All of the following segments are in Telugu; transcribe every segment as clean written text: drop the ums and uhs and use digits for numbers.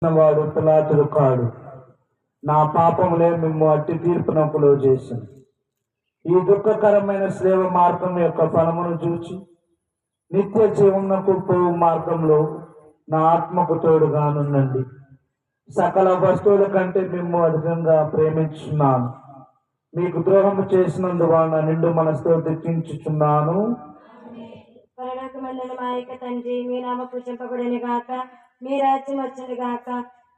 వాడు పిలాతుడు కాడు. నా పాపములే మిమ్ము అట్టి తీర్పునకు చేశాను. ఈ దుఃఖకరమైన శ్లేవ మార్గం యొక్క ఫలమును చూచి నిత్య జీవమునకు పోవు మార్గంలో నా ఆత్మకు తోడుగానుండండి. సకల వస్తువుల కంటే మిమ్ము అధికంగా ప్రేమించున్నాను. మీకు ద్రోహము చేసినందువలన నిండు మనసుతో దుఃఖించుచున్నాను. పరలోకమందున మా యొక్క తండ్రి, మీ నామ పూజింపబడును గాక, మీ రాజ్యం వచ్చును గాక,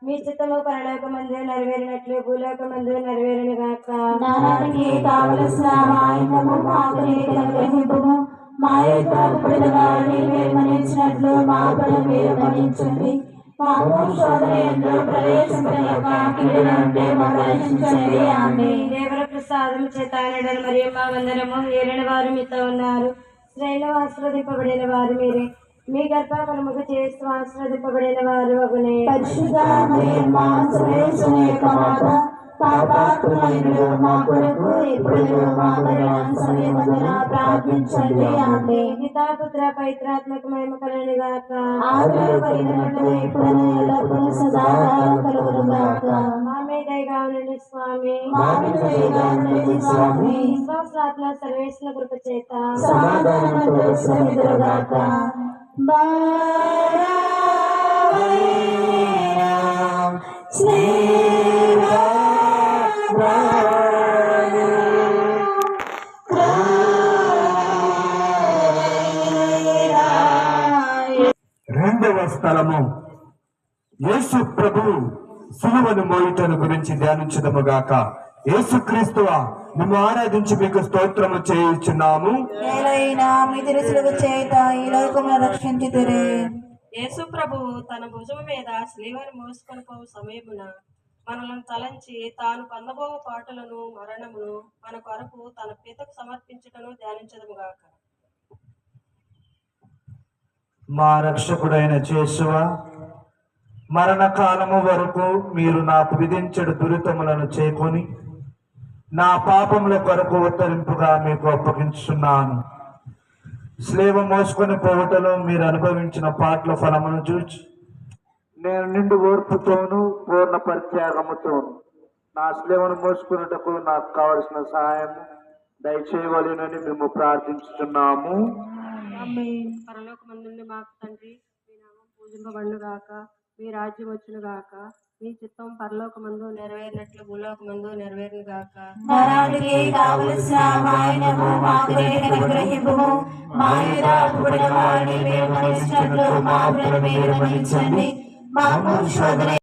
మీ చిత్తము పరలోకమందు నెరవేరినట్లు భూలోకమందు నెరవేరును గాక. నానాటికి కావలసిన ఆయనము మాకు నేటి అనుగ్రహింపుము. మా యొక్క అప్పుల వారిని మేము మన్నించినట్లు మా అప్పులు మీరు మన్నించండి. మాకు శోధన యందు ప్రవేశింపనివ్వక కీడు నుండి మాకు రక్షించండి. ఆమేన్. దేవుని ప్రసాదము చేత ఆయనను మరియు మా వందనము. ఏలిన వారు మీతో ఉన్నారు, స్త్రీలు ఆశీర్వదింపబడిన వారు మీరే, మీ గర్భఫలముకు చేస్తూ ఆశీర్వదింపబడిన వారు అగునే. పరిశుద్ధ మరియమ్మ సర్వేశ్వరుని యొక్క మాత, పాపాత్ములైన మా కొరకు ఇప్పుడు మా మరణ సమయమందున ప్రార్థించండి. ఆమేన్. పితా పుత్ర పవిత్రాత్మక మహిమ కలుగును గాక. ఆదిలో కలిగినట్లు ఇప్పుడును ఎల్లప్పుడూ సదాకాలం కలుగును గాక. మా మీద దయగా ఉండండి స్వామి. మా మీద దయగా ఉండండి స్వామి. విశ్వాసాత్మ సర్వేశ్వరుని కృప చేత సమాధానంతో సన్నిధులుగాక. రెండవ స్థలము యేసు ప్రభు సిలువను మోయుటను గురించి ధ్యానించుదముగాక. యేసుక్రీస్తువా, మేము ఆరాధించి మీకు స్తోత్రము చేయుచున్నాము. మీ తిరుసులకు చేత ఈ లోకమును రక్షించుదురే. యేసు ప్రభువు తన భుజము మీద సిలువను మోసుకొని పోవు సమయమున మనలను తలంచి తాను పొందబో పాటలను మరణమును మన కొరకు తన పితకు సమర్పించుటను ధ్యానించదముగాక. మా రక్షకుడైన యేసువా, మరణకాలము వరకు మీరు నాకు విధించడు దురితములను చేకొని నా పాపముల కొరకు ఉత్తరింపుగా మీకు అప్పగించున్నాను. స్లేవ మోసుకొని పోవటలో మీరు అనుభవించిన పాటల ఫలమును చూచి నేను నిండు ఓర్పుతోనూ పూర్ణ పరిత్యాగముతోను నా స్లేవను మోసుకున్నటకు నాకు కావలసిన సహాయం దయచేయవలెనని మేము ప్రార్థించుతున్నాము. పరలోకమందుండి మాకు తండ్రి, మీ నామం పూజింపబడును గాక, మీ రాజ్యం వచ్చును గాక, మీ చిత్తం పరలోకమందు నెరవేరినట్లు భూలోకమందు నెరవేరును గాక. నానాటికి కావలసిన ఆయనము మాకు నేటి అనుగ్రహింపుము. మా మీద అప్పుల వారిని మేము మన్నించినట్లు మా అప్పులను మీరు మన్నించండి. మాకు శోధన